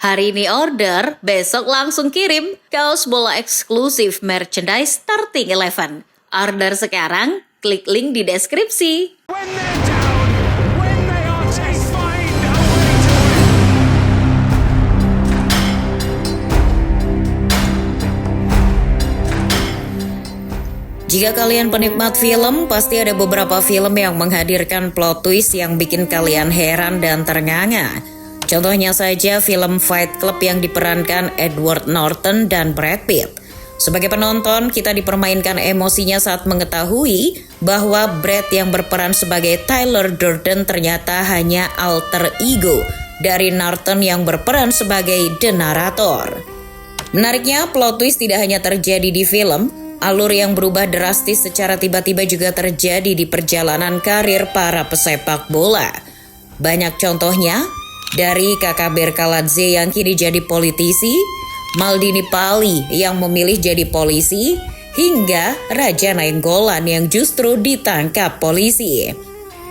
Hari ini order, besok langsung kirim. Kaos bola eksklusif merchandise Starting Eleven. Order sekarang, klik link di deskripsi. When they're down, when they are chased, find a way to win. Jika kalian penikmat film, pasti ada beberapa film yang menghadirkan plot twist yang bikin kalian heran dan ternganga. Contohnya saja film Fight Club yang diperankan Edward Norton dan Brad Pitt. Sebagai penonton, kita dipermainkan emosinya saat mengetahui bahwa Brad yang berperan sebagai Tyler Durden ternyata hanya alter ego dari Norton yang berperan sebagai the narator. Menariknya, plot twist tidak hanya terjadi di film, alur yang berubah drastis secara tiba-tiba juga terjadi di perjalanan karir para pesepak bola. Banyak contohnya, dari Kakak Berkaladze yang kini jadi politisi, Maldini Pali yang memilih jadi polisi, hingga Raja Nainggolan yang justru ditangkap polisi.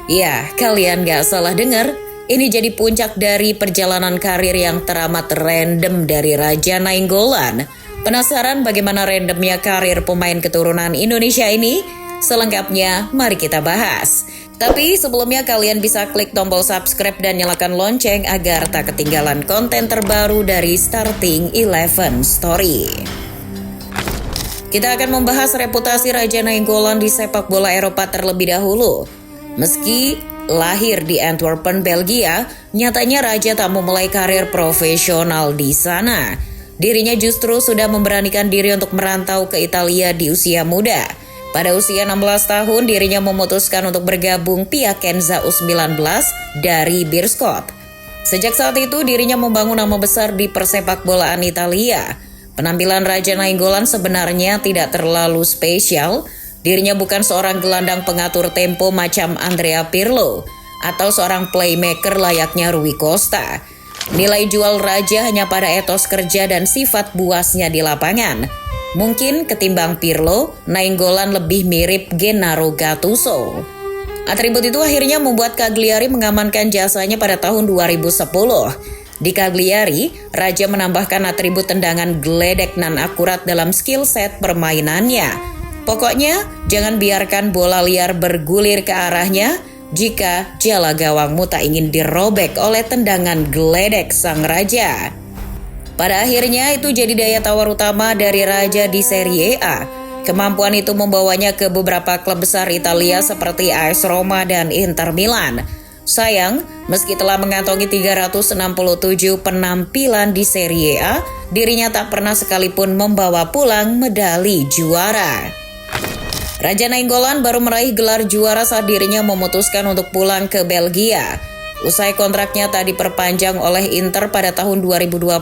Ya, kalian gak salah dengar, ini jadi puncak dari perjalanan karir yang teramat random dari Raja Nainggolan. Penasaran bagaimana randomnya karir pemain keturunan Indonesia ini? Selengkapnya, mari kita bahas. Tapi sebelumnya kalian bisa klik tombol subscribe dan nyalakan lonceng agar tak ketinggalan konten terbaru dari Starting Eleven Story. Kita akan membahas reputasi Raja Nainggolan di sepak bola Eropa terlebih dahulu. Meski lahir di Antwerpen, Belgia, nyatanya Raja tak memulai karir profesional di sana. Dirinya justru sudah memberanikan diri untuk merantau ke Italia di usia muda. Pada usia 16 tahun, dirinya memutuskan untuk bergabung Piacenza U19 dari Beerschot. Sejak saat itu, dirinya membangun nama besar di persepakbolaan Italia. Penampilan Raja Nainggolan sebenarnya tidak terlalu spesial. Dirinya bukan seorang gelandang pengatur tempo macam Andrea Pirlo atau seorang playmaker layaknya Rui Costa. Nilai jual Raja hanya pada etos kerja dan sifat buasnya di lapangan. Mungkin ketimbang Pirlo, Nainggolan lebih mirip Gennaro Gattuso. Atribut itu akhirnya membuat Cagliari mengamankan jasanya pada tahun 2010. Di Cagliari, Raja menambahkan atribut tendangan geledek nan akurat dalam skill set permainannya. Pokoknya, jangan biarkan bola liar bergulir ke arahnya jika jala gawangmu tak ingin dirobek oleh tendangan geledek sang Raja. Pada akhirnya itu jadi daya tawar utama dari Raja di Serie A. Kemampuan itu membawanya ke beberapa klub besar Italia seperti AS Roma dan Inter Milan. Sayang, meski telah mengantongi 367 penampilan di Serie A, dirinya tak pernah sekalipun membawa pulang medali juara. Raja Nainggolan baru meraih gelar juara saat dirinya memutuskan untuk pulang ke Belgia. Usai kontraknya tak diperpanjang oleh Inter pada tahun 2021,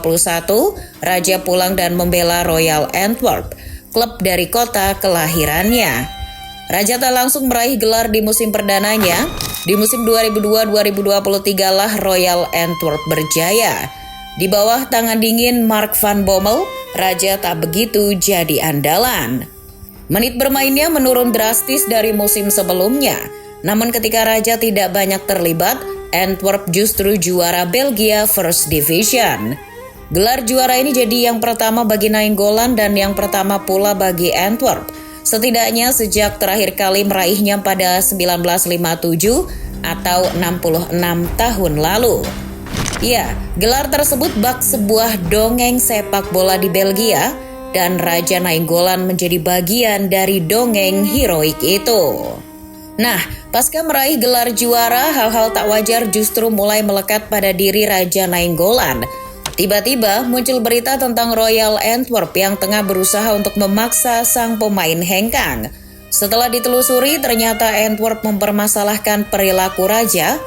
Raja pulang dan membela Royal Antwerp, klub dari kota kelahirannya. Raja tak langsung meraih gelar di musim perdananya. Di musim 2002-2023 lah Royal Antwerp berjaya. Di bawah tangan dingin Mark van Bommel, Raja tak begitu jadi andalan. Menit bermainnya menurun drastis dari musim sebelumnya. Namun ketika Raja tidak banyak terlibat, Antwerp justru juara Belgia First Division. Gelar juara ini jadi yang pertama bagi Nainggolan dan yang pertama pula bagi Antwerp. Setidaknya sejak terakhir kali meraihnya pada 1957 atau 66 tahun lalu. Ya, gelar tersebut bak sebuah dongeng sepak bola di Belgia dan Raja Nainggolan menjadi bagian dari dongeng heroik itu. Nah, pasca meraih gelar juara, hal-hal tak wajar justru mulai melekat pada diri Raja Nainggolan. Tiba-tiba muncul berita tentang Royal Antwerp yang tengah berusaha untuk memaksa sang pemain hengkang. Setelah ditelusuri, ternyata Antwerp mempermasalahkan perilaku Raja.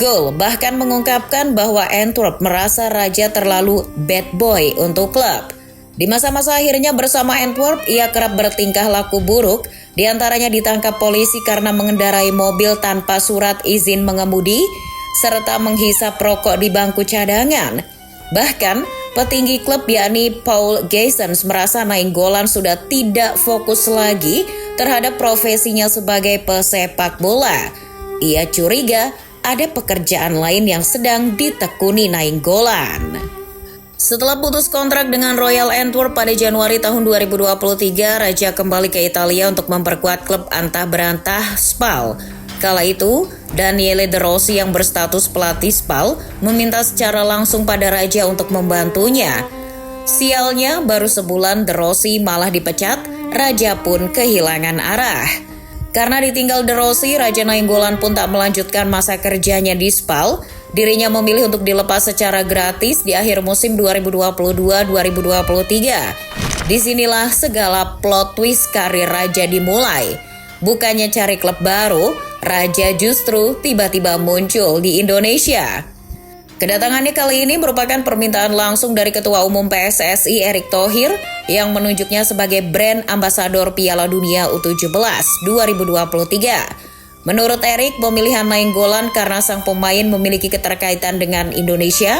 Goal bahkan mengungkapkan bahwa Antwerp merasa Raja terlalu bad boy untuk klub. Di masa-masa akhirnya bersama Antwerp, ia kerap bertingkah laku buruk. Di antaranya ditangkap polisi karena mengendarai mobil tanpa surat izin mengemudi, serta menghisap rokok di bangku cadangan. Bahkan, petinggi klub yakni Paul Geysens merasa Nainggolan sudah tidak fokus lagi terhadap profesinya sebagai pesepak bola. Ia curiga ada pekerjaan lain yang sedang ditekuni Nainggolan. Setelah putus kontrak dengan Royal Antwerp pada Januari tahun 2023, Raja kembali ke Italia untuk memperkuat klub antah berantah Spal. Kala itu, Daniele De Rossi yang berstatus pelatih Spal meminta secara langsung pada Raja untuk membantunya. Sialnya, baru sebulan De Rossi malah dipecat, Raja pun kehilangan arah. Karena ditinggal De Rossi, Raja Nainggolan pun tak melanjutkan masa kerjanya di Spal. Dirinya memilih untuk dilepas secara gratis di akhir musim 2022-2023. Disinilah segala plot twist karir Raja dimulai. Bukannya cari klub baru, Raja justru tiba-tiba muncul di Indonesia. Kedatangannya kali ini merupakan permintaan langsung dari Ketua Umum PSSI Erick Thohir yang menunjuknya sebagai brand ambasador Piala Dunia U17 2023. Menurut Erick, pemilihan Nainggolan karena sang pemain memiliki keterkaitan dengan Indonesia.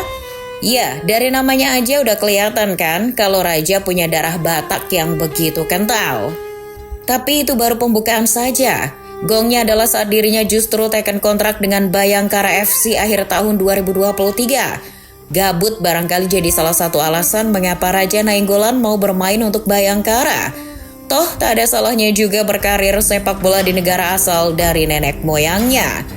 Ya, dari namanya aja udah kelihatan kan kalau Raja punya darah Batak yang begitu kental. Tapi itu baru pembukaan saja. Gongnya adalah saat dirinya justru teken kontrak dengan Bayangkara FC akhir tahun 2023. Gabut barangkali jadi salah satu alasan mengapa Raja Nainggolan mau bermain untuk Bayangkara. Toh tak ada salahnya juga berkarir sepak bola di negara asal dari nenek moyangnya.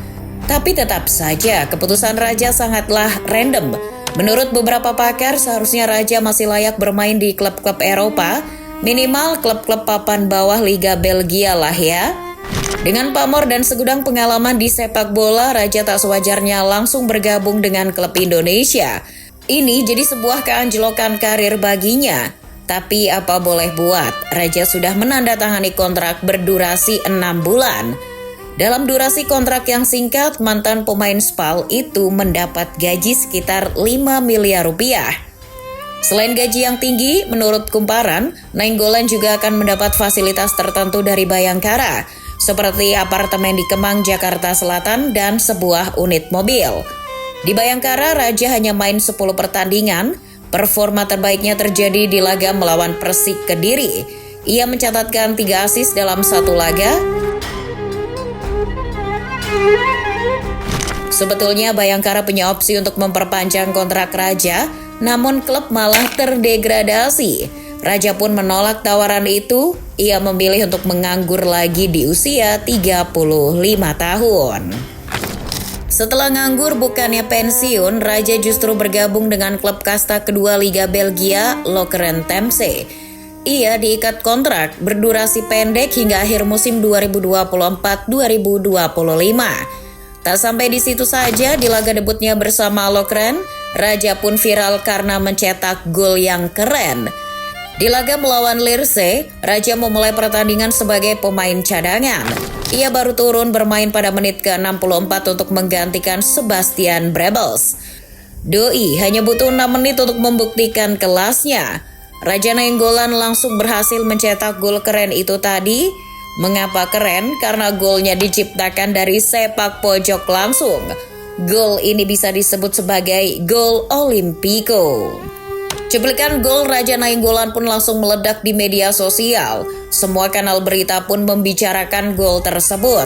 Tapi tetap saja keputusan Raja sangatlah random. Menurut beberapa pakar, seharusnya Raja masih layak bermain di klub-klub Eropa, minimal klub-klub papan bawah Liga Belgia lah ya. Dengan pamor dan segudang pengalaman di sepak bola, Raja tak sewajarnya langsung bergabung dengan klub Indonesia. Ini jadi sebuah keanjlokan karir baginya. Tapi apa boleh buat, Raja sudah menandatangani kontrak berdurasi 6 bulan. Dalam durasi kontrak yang singkat, mantan pemain Spal itu mendapat gaji sekitar 5 miliar rupiah. Selain gaji yang tinggi, menurut kumparan, Nainggolan juga akan mendapat fasilitas tertentu dari Bayangkara, seperti apartemen di Kemang, Jakarta Selatan, dan sebuah unit mobil. Di Bayangkara, Raja hanya main 10 pertandingan. Performa terbaiknya terjadi di laga melawan Persik Kediri. Ia mencatatkan 3 assist dalam 1 laga. Sebetulnya Bayangkara punya opsi untuk memperpanjang kontrak Raja, namun klub malah terdegradasi. Raja pun menolak tawaran itu. Ia memilih untuk menganggur lagi di usia 35 tahun. Setelah nganggur bukannya pensiun, Raja justru bergabung dengan klub kasta kedua Liga Belgia, Lokeren Temse. Ia diikat kontrak berdurasi pendek hingga akhir musim 2024-2025. Tak sampai di situ saja, di laga debutnya bersama Lokeren, Raja pun viral karena mencetak gol yang keren. Di laga melawan Lierse, Raja memulai pertandingan sebagai pemain cadangan. Ia baru turun bermain pada menit ke-64 untuk menggantikan Sebastian Brebels. Doi hanya butuh 6 menit untuk membuktikan kelasnya. Raja Nainggolan langsung berhasil mencetak gol keren itu tadi. Mengapa keren? Karena golnya diciptakan dari sepak pojok langsung. Gol ini bisa disebut sebagai gol Olimpico. Cuplikan gol Raja Nainggolan pun langsung meledak di media sosial. Semua kanal berita pun membicarakan gol tersebut.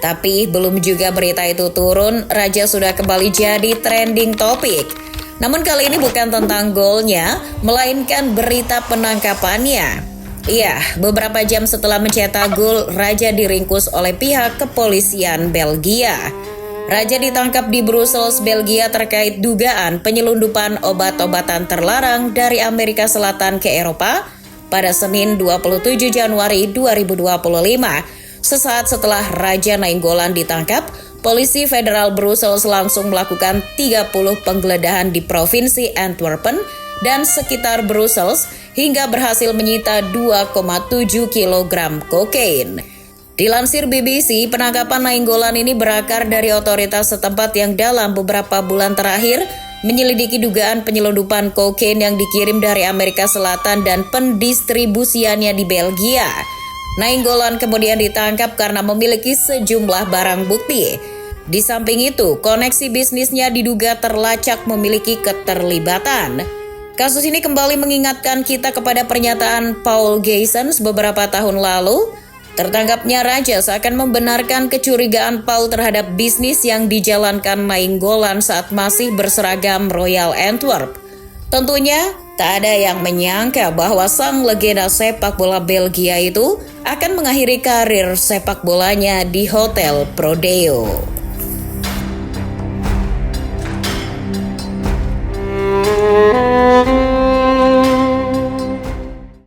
Tapi belum juga berita itu turun, Raja sudah kembali jadi trending topik. Namun kali ini bukan tentang golnya, melainkan berita penangkapannya. Iya, beberapa jam setelah mencetak gol, Raja diringkus oleh pihak kepolisian Belgia. Raja ditangkap di Brussels, Belgia terkait dugaan penyelundupan obat-obatan terlarang dari Amerika Selatan ke Eropa pada Senin 27 Januari 2025. Sesaat setelah Raja Nainggolan ditangkap, polisi federal Brussels langsung melakukan 30 penggeledahan di provinsi Antwerpen dan sekitar Brussels hingga berhasil menyita 2,7 kg kokain. Dilansir BBC, penangkapan Nainggolan ini berakar dari otoritas setempat yang dalam beberapa bulan terakhir menyelidiki dugaan penyelundupan kokain yang dikirim dari Amerika Selatan dan pendistribusiannya di Belgia. Nainggolan kemudian ditangkap karena memiliki sejumlah barang bukti. Di samping itu, koneksi bisnisnya diduga terlacak memiliki keterlibatan. Kasus ini kembali mengingatkan kita kepada pernyataan Paul Geysens beberapa tahun lalu. Tertangkapnya Raja seakan membenarkan kecurigaan Paul terhadap bisnis yang dijalankan Nainggolan saat masih berseragam Royal Antwerp. Tentunya, tak ada yang menyangka bahwa sang legenda sepak bola Belgia itu akan mengakhiri karir sepak bolanya di Hotel Prodeo.